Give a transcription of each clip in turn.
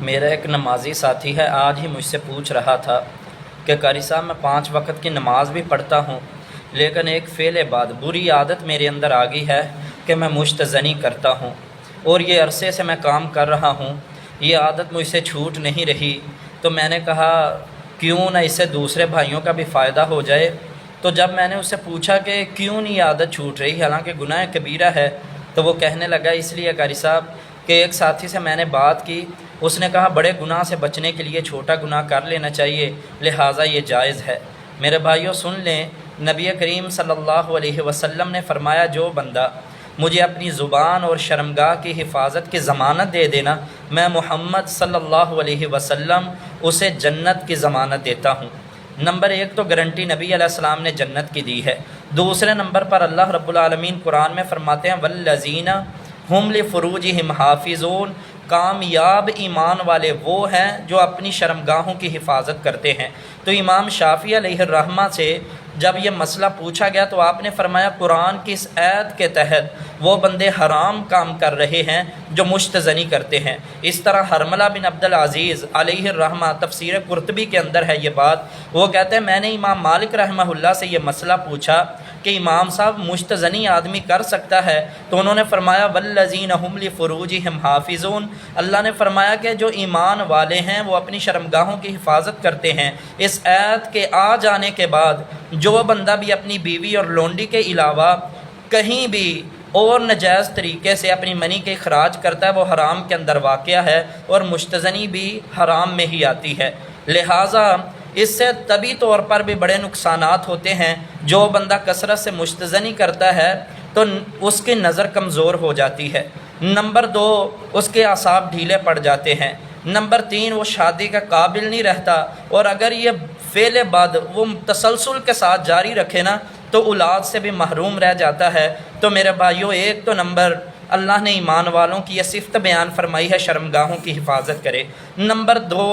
میرا ایک نمازی ساتھی ہے، آج ہی مجھ سے پوچھ رہا تھا کہ قاری صاحب میں 5 وقت کی نماز بھی پڑھتا ہوں، لیکن ایک فعل بعد بری عادت میرے اندر آ گئی ہے کہ میں مشت زنی کرتا ہوں، اور یہ عرصے سے میں کام کر رہا ہوں، یہ عادت مجھ سے چھوٹ نہیں رہی۔ تو میں نے کہا کیوں نہ اس سے دوسرے بھائیوں کا بھی فائدہ ہو جائے۔ تو جب میں نے اس سے پوچھا کہ کیوں نہیں یہ عادت چھوٹ رہی حالانکہ گناہ کبیرہ ہے، تو وہ کہنے لگا اس لیے قاری صاحب کہ ایک ساتھی سے میں نے بات کی، اس نے کہا بڑے گناہ سے بچنے کے لیے چھوٹا گناہ کر لینا چاہیے، لہٰذا یہ جائز ہے۔ میرے بھائیوں سن لیں، نبی کریم صلی اللہ علیہ وسلم نے فرمایا جو بندہ مجھے اپنی زبان اور شرمگاہ کی حفاظت کی ضمانت دے دینا، میں محمد صلی اللہ علیہ وسلم اسے جنت کی ضمانت دیتا ہوں۔ نمبر 1 تو گارنٹی نبی علیہ السلام نے جنت کی دی ہے۔ دوسرے نمبر پر اللہ رب العالمین قرآن میں فرماتے ہیں والذین ہم لفروجہم حافظون، کامیاب ایمان والے وہ ہیں جو اپنی شرمگاہوں کی حفاظت کرتے ہیں۔ تو امام شافعی علیہ الرحمہ سے جب یہ مسئلہ پوچھا گیا تو آپ نے فرمایا قرآن کی اس آیت کے تحت وہ بندے حرام کام کر رہے ہیں جو مشت زنی کرتے ہیں۔ اس طرح حرملہ بن عبد العزیز علیہ الرحمہ تفسیر قرطبی کے اندر ہے یہ بات، وہ کہتے ہیں میں نے امام مالک رحمہ اللہ سے یہ مسئلہ پوچھا کہ امام صاحب مشت زنی آدمی کر سکتا ہے؟ تو انہوں نے فرمایا والذین ہم لفروجہم حافظون، اللہ نے فرمایا کہ جو ایمان والے ہیں وہ اپنی شرمگاہوں کی حفاظت کرتے ہیں۔ اس آیت کے آ جانے کے بعد جو بندہ بھی اپنی بیوی اور لونڈی کے علاوہ کہیں بھی اور نجائز طریقے سے اپنی منی کے اخراج کرتا ہے وہ حرام کے اندر واقع ہے، اور مشتزنی بھی حرام میں ہی آتی ہے۔ لہٰذا اس سے طبی طور پر بھی بڑے نقصانات ہوتے ہیں۔ جو بندہ کثرت سے مشتزنی کرتا ہے تو اس کی نظر کمزور ہو جاتی ہے۔ نمبر 2 اس کے اعصاب ڈھیلے پڑ جاتے ہیں۔ نمبر 3 وہ شادی کا قابل نہیں رہتا، اور اگر یہ فعل بعد وہ تسلسل کے ساتھ جاری رکھے نا تو اولاد سے بھی محروم رہ جاتا ہے۔ تو میرے بھائیوں ایک تو نمبر اللہ نے ایمان والوں کی یہ صفت بیان فرمائی ہے شرمگاہوں کی حفاظت کرے۔ نمبر 2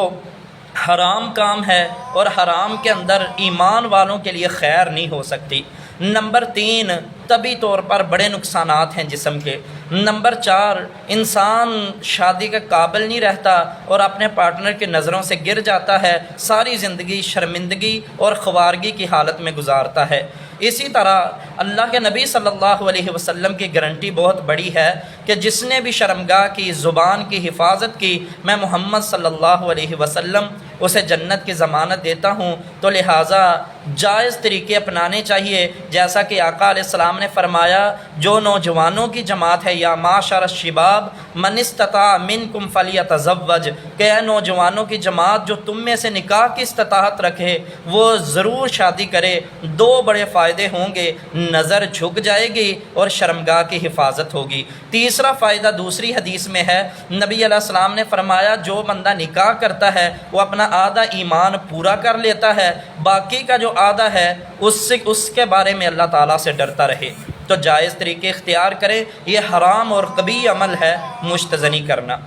حرام کام ہے اور حرام کے اندر ایمان والوں کے لیے خیر نہیں ہو سکتی۔ نمبر 3 طبی طور پر بڑے نقصانات ہیں جسم کے۔ نمبر 4 انسان شادی کے قابل نہیں رہتا اور اپنے پارٹنر کی نظروں سے گر جاتا ہے، ساری زندگی شرمندگی اور خوارگی کی حالت میں گزارتا ہے۔ اسی طرح اللہ کے نبی صلی اللہ علیہ وسلم کی گارنٹی بہت بڑی ہے کہ جس نے بھی شرمگاہ کی زبان کی حفاظت کی میں محمد صلی اللہ علیہ وسلم اسے جنت کی ضمانت دیتا ہوں۔ تو لہٰذا جائز طریقے اپنانے چاہیے، جیسا کہ آقا علیہ السلام نے فرمایا جو نوجوانوں کی جماعت ہے یا معاشر الشباب من استطاع منکم فلیتزوج، کہ اے نوجوانوں کی جماعت جو تم میں سے نکاح کی استطاعت رکھے وہ ضرور شادی کرے۔ 2 بڑے فائدے ہوں گے، نظر جھک جائے گی اور شرمگاہ کی حفاظت ہوگی۔ تیسرا فائدہ دوسری حدیث میں ہے، نبی علیہ السلام نے فرمایا جو بندہ نکاح کرتا ہے وہ اپنا آدھا ایمان پورا کر لیتا ہے، باقی کا جو آدھا ہے اس کے بارے میں اللہ تعالیٰ سے ڈرتا رہے۔ تو جائز طریقے اختیار کریں، یہ حرام اور قبیح عمل ہے مشت زنی کرنا۔